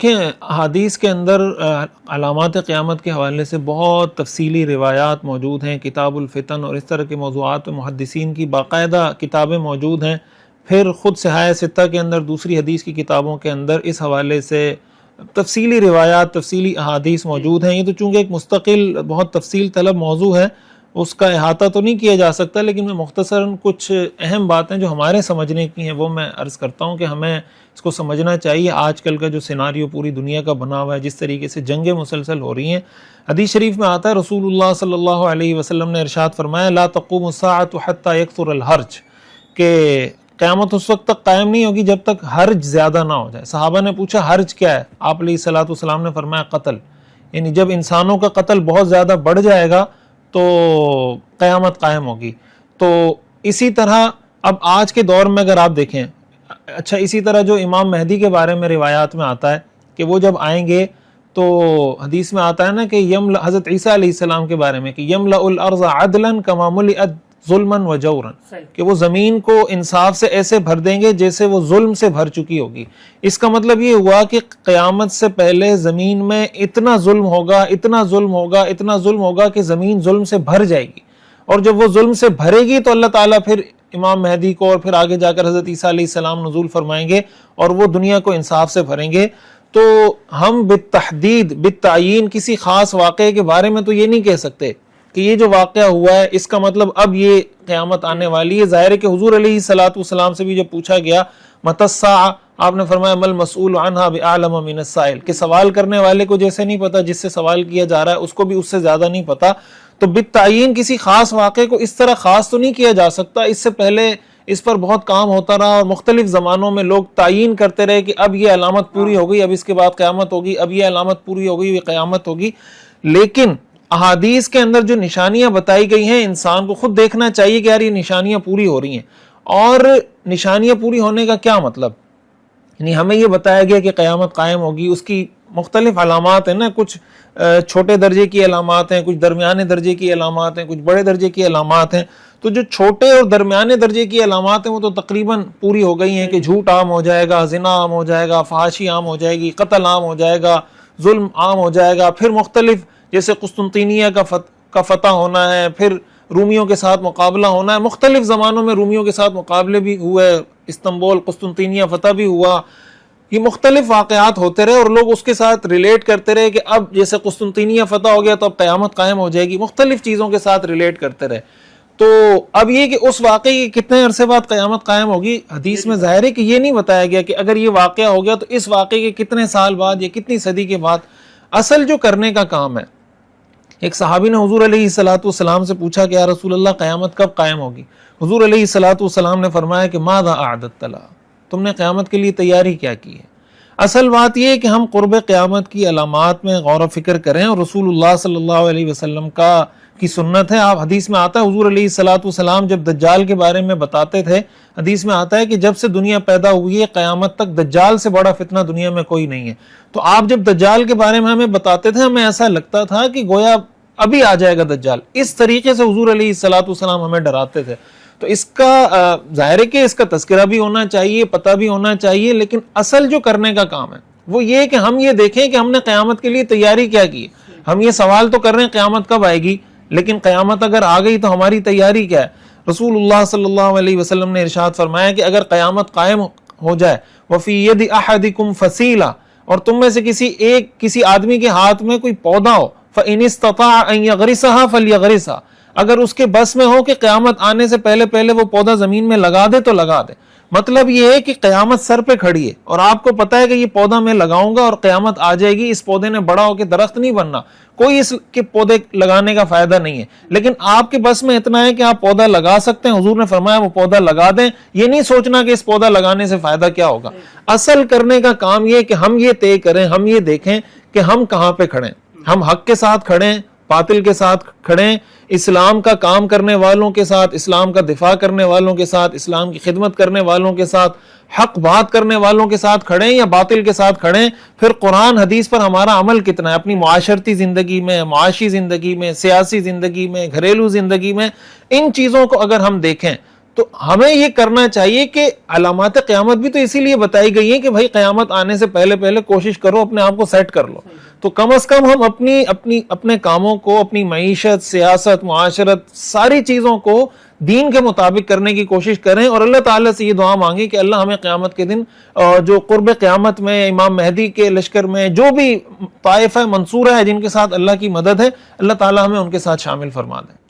دیکھیں احادیث کے اندر علامات قیامت کے حوالے سے بہت تفصیلی روایات موجود ہیں. کتاب الفتن اور اس طرح کے موضوعات میں محدثین کی باقاعدہ کتابیں موجود ہیں. پھر خود صحاح ستہ کے اندر دوسری حدیث کی کتابوں کے اندر اس حوالے سے تفصیلی روایات، تفصیلی احادیث موجود ہیں. یہ تو چونکہ ایک مستقل بہت تفصیل طلب موضوع ہے، اس کا احاطہ تو نہیں کیا جا سکتا، لیکن میں مختصراً کچھ اہم باتیں جو ہمارے سمجھنے کی ہیں وہ میں عرض کرتا ہوں کہ ہمیں اس کو سمجھنا چاہیے. آج کل کا جو سیناریو پوری دنیا کا بنا ہوا ہے، جس طریقے سے جنگیں مسلسل ہو رہی ہیں، حدیث شریف میں آتا ہے رسول اللہ صلی اللہ علیہ وسلم نے ارشاد فرمایا لا تقوم الساعۃ حتی یکثر الحرج، کہ قیامت اس وقت تک قائم نہیں ہوگی جب تک حرج زیادہ نہ ہو جائے. صحابہ نے پوچھا حرج کیا ہے؟ آپ علیہ الصلوۃ والسلام نے فرمایا قتل، یعنی جب انسانوں کا قتل بہت زیادہ بڑھ جائے گا تو قیامت قائم ہوگی. تو اسی طرح اب آج کے دور میں اگر آپ دیکھیں، اچھا اسی طرح جو امام مہدی کے بارے میں روایات میں آتا ہے کہ وہ جب آئیں گے تو حدیث میں آتا ہے نا کہ حضرت عیسیٰ علیہ السلام کے بارے میں کہ یملأ الارض عدلا کما ملئت ظلما و جورا، کہ وہ زمین کو انصاف سے ایسے بھر دیں گے جیسے وہ ظلم سے بھر چکی ہوگی. اس کا مطلب یہ ہوا کہ قیامت سے پہلے زمین میں اتنا ظلم ہوگا، اتنا ظلم ہوگا، اتنا ظلم ہوگا کہ زمین ظلم سے بھر جائے گی. اور جب وہ ظلم سے بھرے گی تو اللہ تعالیٰ پھر امام مہدی کو اور پھر آگے جا کر حضرت عیسیٰ علیہ السلام نزول فرمائیں گے اور وہ دنیا کو انصاف سے بھریں گے. تو ہم بالتحدید بالتعیین کسی خاص واقعے کے بارے میں تو یہ نہیں کہہ سکتے کہ یہ جو واقعہ ہوا ہے اس کا مطلب اب یہ قیامت آنے والی ہے. ظاہر ہے کہ حضور علیہ الصلوۃ والسلام سے بھی جب پوچھا گیا متی الساعۃ، آپ نے فرمایا مل مسئول عنہا بعلم من السائل، کہ سوال کرنے والے کو جیسے نہیں پتا جس سے سوال کیا جا رہا ہے اس کو بھی اس سے زیادہ نہیں پتا. تو بالتعین کسی خاص واقعے کو اس طرح خاص تو نہیں کیا جا سکتا. اس سے پہلے اس پر بہت کام ہوتا رہا اور مختلف زمانوں میں لوگ تعین کرتے رہے کہ اب یہ علامت پوری ہو گئی، اب اس کے بعد قیامت ہوگی، اب یہ علامت پوری ہو گئی، یہ قیامت ہوگی. لیکن احادیث کے اندر جو نشانیاں بتائی گئی ہیں انسان کو خود دیکھنا چاہیے کہ یار یہ نشانیاں پوری ہو رہی ہیں. اور نشانیاں پوری ہونے کا کیا مطلب؟ یعنی ہمیں یہ بتایا گیا کہ قیامت قائم ہوگی، اس کی مختلف علامات ہیں نا، کچھ چھوٹے درجے کی علامات ہیں، کچھ درمیانے درجے کی علامات ہیں، کچھ بڑے درجے کی علامات ہیں. تو جو چھوٹے اور درمیانے درجے کی علامات ہیں وہ تو تقریباً پوری ہو گئی ہیں کہ جھوٹ عام ہو جائے گا، زنا عام ہو جائے گا، فحاشی عام ہو جائے گی، قتل عام ہو جائے گا، ظلم عام ہو جائے گا. پھر مختلف جیسے قسطنطینیہ کا فتح ہونا ہے، پھر رومیوں کے ساتھ مقابلہ ہونا ہے. مختلف زمانوں میں رومیوں کے ساتھ مقابلے بھی ہوئے، استنبول قسطنطینیہ فتح بھی ہوا. یہ مختلف واقعات ہوتے رہے اور لوگ اس کے ساتھ ریلیٹ کرتے رہے کہ اب جیسے قسطنطینیہ فتح ہو گیا تو اب قیامت قائم ہو جائے گی. مختلف چیزوں کے ساتھ ریلیٹ کرتے رہے. تو اب یہ کہ اس واقعے کی کتنے عرصے بعد قیامت قائم ہوگی، حدیث میں ظاہر ہے کہ یہ نہیں بتایا گیا کہ اگر یہ واقعہ ہو گیا تو اس واقعے کے کتنے سال بعد یا کتنی صدی کے بعد. اصل جو کرنے کا کام ہے، ایک صحابی نے حضور علیہ الصلوۃ والسلام سے پوچھا کہ یا رسول اللہ قیامت کب قائم ہوگی؟ حضور علیہ الصلوۃ والسلام نے فرمایا کہ ماذا اعددت لها، تم نے قیامت کے لیے تیاری کیا کی ہے؟ اصل بات یہ ہے کہ ہم قرب قیامت کی علامات میں غور و فکر کریں، اور رسول اللہ صلی اللہ علیہ وسلم کی سنت ہے. آپ حدیث میں آتا ہے حضور علیہ الصلوۃ والسلام جب دجال کے بارے میں بتاتے تھے، حدیث میں آتا ہے کہ جب سے دنیا پیدا ہوئی ہے قیامت تک دجال سے بڑا فتنہ دنیا میں کوئی نہیں ہے. تو آپ جب دجال کے بارے میں ہمیں بتاتے تھے ہمیں ایسا لگتا تھا کہ گویا ابھی آ جائے گا دجال. اس طریقے سے حضور علیہ الصلوۃ والسلام ہمیں ڈراتے تھے. تو اس کا ظاہر ہے کہ اس کا تذکرہ بھی ہونا چاہیے، پتہ بھی ہونا چاہیے، لیکن اصل جو کرنے کا کام ہے وہ یہ کہ ہم یہ دیکھیں کہ ہم نے قیامت کے لیے تیاری کیا کی. ہم یہ سوال تو کر رہے ہیں قیامت کب آئے گی، لیکن قیامت اگر آ گئی تو ہماری تیاری کیا ہے؟ رسول اللہ صلی اللہ علیہ وسلم نے ارشاد فرمایا کہ اگر قیامت قائم ہو جائے وفی ید احدکم فصیلہ، اور تم میں سے کسی آدمی کے ہاتھ میں کوئی پودا ہو، فإن استطاع ان یغرسها فلیغرسها، اگر اس کے بس میں ہو کہ قیامت آنے سے پہلے وہ پودا زمین میں لگا دے تو لگا دے. مطلب یہ ہے کہ قیامت سر پہ کھڑی ہے اور آپ کو پتا ہے کہ یہ پودا میں لگاؤں گا اور قیامت آ جائے گی. اس پودے نے بڑا ہو کے درخت نہیں بننا، کوئی اس کے پودے لگانے کا فائدہ نہیں ہے، لیکن آپ کے بس میں اتنا ہے کہ آپ پودا لگا سکتے ہیں. حضور نے فرمایا وہ پودا لگا دیں. یہ نہیں سوچنا کہ اس پودا لگانے سے فائدہ کیا ہوگا. اصل کرنے کا کام یہ کہ ہم یہ طے کریں، ہم یہ دیکھیں کہ ہم کہاں پہ کھڑے ہیں. ہم حق کے ساتھ کھڑے ہیں، باطل کے ساتھ کھڑے ہیں، اسلام کا کام کرنے والوں کے ساتھ، اسلام کا دفاع کرنے والوں کے ساتھ، اسلام کی خدمت کرنے والوں کے ساتھ، حق بات کرنے والوں کے ساتھ کھڑے ہیں یا باطل کے ساتھ کھڑے ہیں. پھر قرآن حدیث پر ہمارا عمل کتنا ہے اپنی معاشرتی زندگی میں، معاشی زندگی میں، سیاسی زندگی میں، گھریلو زندگی میں. ان چیزوں کو اگر ہم دیکھیں تو ہمیں یہ کرنا چاہیے کہ علامات قیامت بھی تو اسی لیے بتائی گئی ہیں کہ بھائی قیامت آنے سے پہلے پہلے کوشش کرو اپنے آپ کو سیٹ کر لو. تو کم از کم ہم اپنے کاموں کو، اپنی معیشت، سیاست، معاشرت، ساری چیزوں کو دین کے مطابق کرنے کی کوشش کریں، اور اللہ تعالیٰ سے یہ دعا مانگیں کہ اللہ ہمیں قیامت کے دن جو قرب قیامت میں امام مہدی کے لشکر میں جو بھی طائفہ منصورہ ہے جن کے ساتھ اللہ کی مدد ہے، اللہ تعالیٰ ہمیں ان کے ساتھ شامل فرما دیں.